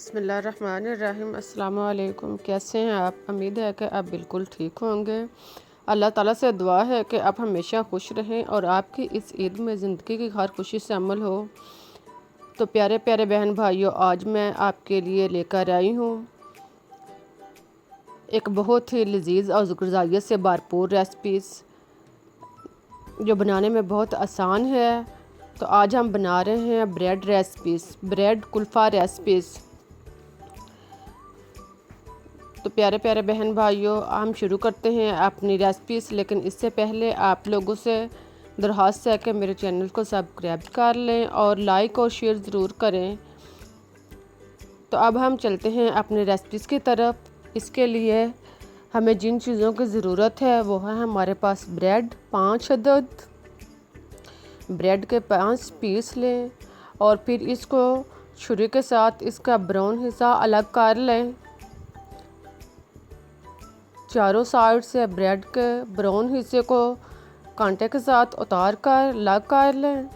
बिस्मिल्लाहिर्रहमानिर्रहीम। अस्सलाम वालेकुम। कैसे हैं आप? उम्मीद है कि आप बिल्कुल ठीक होंगे। अल्लाह ताला से दुआ है कि आप हमेशा खुश रहें और आपकी इस ईद में ज़िंदगी की हर खुशी से अमल हो। तो प्यारे प्यारे बहन भाइयों, आज मैं आपके लिए लेकर आई हूँ एक बहुत ही लजीज और ग़िज़ाइयत से भरपूर रेसिपीज़ जो बनाने में बहुत आसान है। तो आज हम बना रहे हैं bread recipes, bread kulfa recipes. तो प्यारे प्यारे बहन भाइयों, हम शुरू करते हैं अपनी रेसिपीज़। लेकिन इससे पहले आप लोगों से दरख्वास्त है कि मेरे चैनल को सब्सक्राइब कर लें और लाइक और शेयर ज़रूर करें। तो अब हम चलते हैं अपनी रेसिपीज़ की तरफ। इसके लिए हमें जिन चीज़ों की ज़रूरत है वो है हमारे पास ब्रेड 5 अदद। ब्रेड के 5 पीस लें और फिर इसको छुरी के साथ इसका ब्राउन हिस्सा अलग कर लें। चारों साइड से ब्रेड के ब्राउन हिस्से को कांटे के साथ उतार कर अलग कर लें।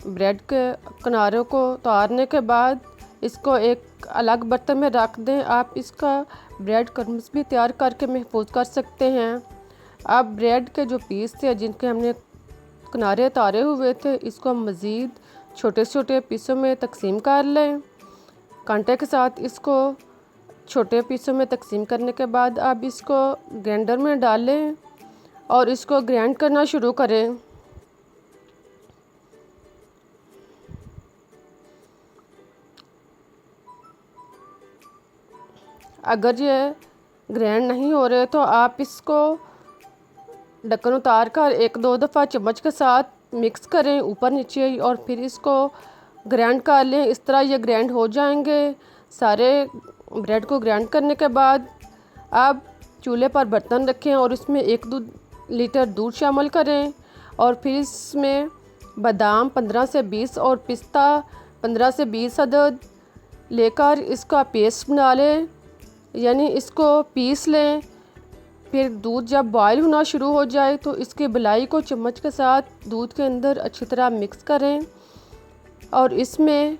ब्रेड के किनारों को उतारने के बाद इसको एक अलग बर्तन में रख दें। आप इसका ब्रेड क्रम्स भी तैयार करके महफूज कर सकते हैं। अब ब्रेड के जो पीस थे जिनके हमने किनारे उतारे हुए थे, इसको मज़ीद छोटे छोटे पीसों में तकसीम कर लें। कांटे के साथ इसको छोटे पीसों में तकसीम करने के बाद अब इसको ग्राइंडर में डालें और इसको ग्राइंड करना शुरू करें। अगर ये ग्राइंड नहीं हो रहे तो आप इसको ढक्कन उतार कर 1-2 दफ़ा चम्मच के साथ मिक्स करें ऊपर नीचे और फिर इसको ग्राइंड कर लें। इस तरह ये ग्राइंड हो जाएंगे। सारे ब्रेड को ग्राइंड करने के बाद अब चूल्हे पर बर्तन रखें और इसमें 1 लीटर दूध शामिल करें और फिर इसमें बादाम 15 से 20 और पिस्ता 15 से 20 अदद लेकर इसका पेस्ट बना लें, यानी इसको पीस लें। फिर दूध जब बॉयल होना शुरू हो जाए तो इसके मलाई को चम्मच के साथ दूध के अंदर अच्छी तरह मिक्स करें और इसमें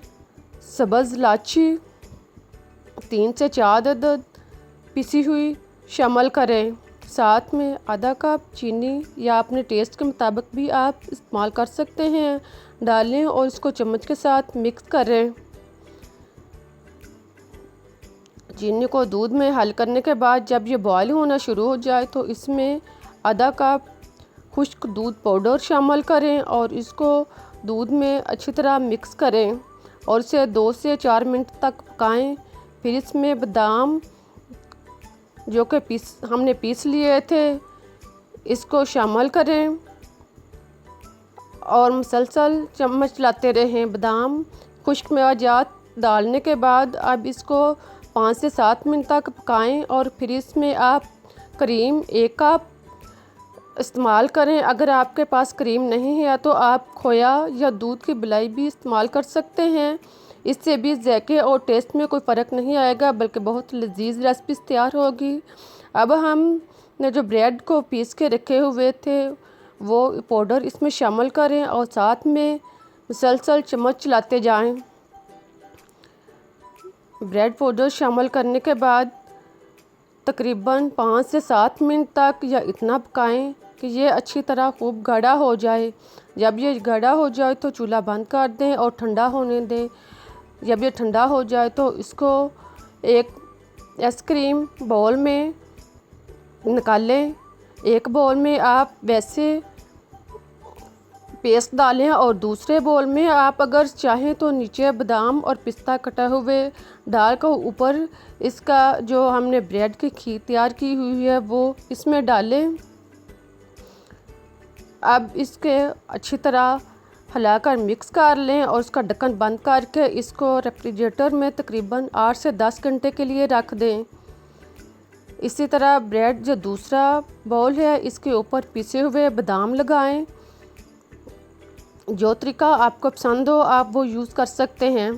सब्ज़ इलायची 3 से 4 अदद पिसी हुई शामिल करें। साथ में आधा कप चीनी या अपने टेस्ट के मुताबिक भी आप इस्तेमाल कर सकते हैं डालें और इसको चम्मच के साथ मिक्स करें। चीनी को दूध में हल करने के बाद जब ये बॉयल होना शुरू हो जाए तो इसमें आधा कप खुश्क दूध पाउडर शामिल करें और इसको दूध में अच्छी तरह मिक्स करें और इसे 2 से 4 मिनट तक पकाएं। फिर इसमें बादाम जो कि हमने पीस लिए थे इसको शामिल करें और मुसलसल चम्मच चलाते रहें। बादाम खुश्क मेवाजात डालने के बाद अब इसको 5 से 7 मिनट तक पकाएं और फिर इसमें आप क्रीम 1 कप इस्तेमाल करें। अगर आपके पास क्रीम नहीं है तो आप खोया या दूध की मलाई भी इस्तेमाल कर सकते हैं। इससे भी जायके और टेस्ट में कोई फ़र्क नहीं आएगा बल्कि बहुत लजीज रेसिपी तैयार होगी। अब हमने जो ब्रेड को पीस के रखे हुए थे वो पाउडर इसमें शामिल करें और साथ में मुसलसल चम्मच चलाते जाएं। ब्रेड पाउडर शामिल करने के बाद तकरीबन 5 से 7 मिनट तक या इतना पकाएं कि ये अच्छी तरह खूब गाढ़ा हो जाए। जब ये गाढ़ा हो जाए तो चूल्हा बंद कर दें और ठंडा होने दें। जब ये ठंडा हो जाए तो इसको एक आइसक्रीम बाउल में निकालें। एक बाउल में आप वैसे पेस्ट डालें और दूसरे बाउल में आप अगर चाहें तो नीचे बादाम और पिस्ता कटा हुए डालकर ऊपर इसका जो हमने ब्रेड की खीर तैयार की हुई है वो इसमें डालें। अब इसके अच्छी तरह हिलाकर मिक्स कर लें और उसका ढक्कन बंद करके इसको रेफ्रिजरेटर में तकरीबन 8 से 10 घंटे के लिए रख दें। इसी तरह ब्रेड जो दूसरा बाउल है इसके ऊपर पिसे हुए बादाम लगाएं। जो तरीका आपको पसंद हो आप वो यूज़ कर सकते हैं।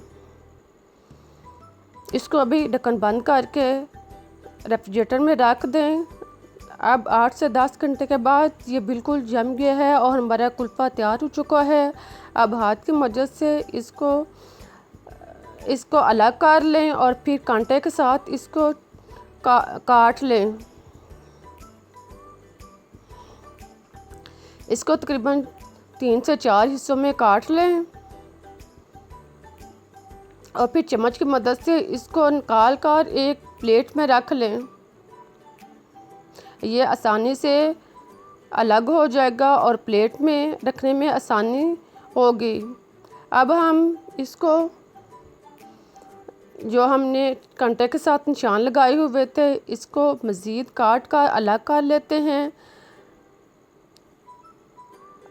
इसको अभी ढक्कन बंद करके रेफ्रिजरेटर में रख दें। अब 8 से 10 घंटे के बाद ये बिल्कुल जम गया है और हमारा कुल्फ़ा तैयार हो चुका है। अब हाथ की मदद से इसको अलग कर लें और फिर कांटे के साथ इसको काट लें। इसको तकरीबन 3 से 4 हिस्सों में काट लें और फिर चम्मच की मदद से इसको निकाल कर एक प्लेट में रख लें। ये आसानी से अलग हो जाएगा और प्लेट में रखने में आसानी होगी। अब हम इसको जो हमने कांटे के साथ निशान लगाए हुए थे इसको मज़ीद काट कर अलग कर लेते हैं।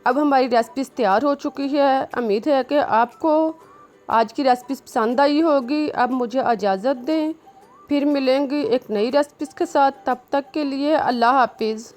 अब हमारी रेसिपी तैयार हो चुकी है। उम्मीद है कि आपको आज की रेसिपी पसंद आई होगी। अब मुझे इजाज़त दें, फिर मिलेंगे एक नई रेसिपी के साथ। तब तक के लिए अल्लाह हाफिज़।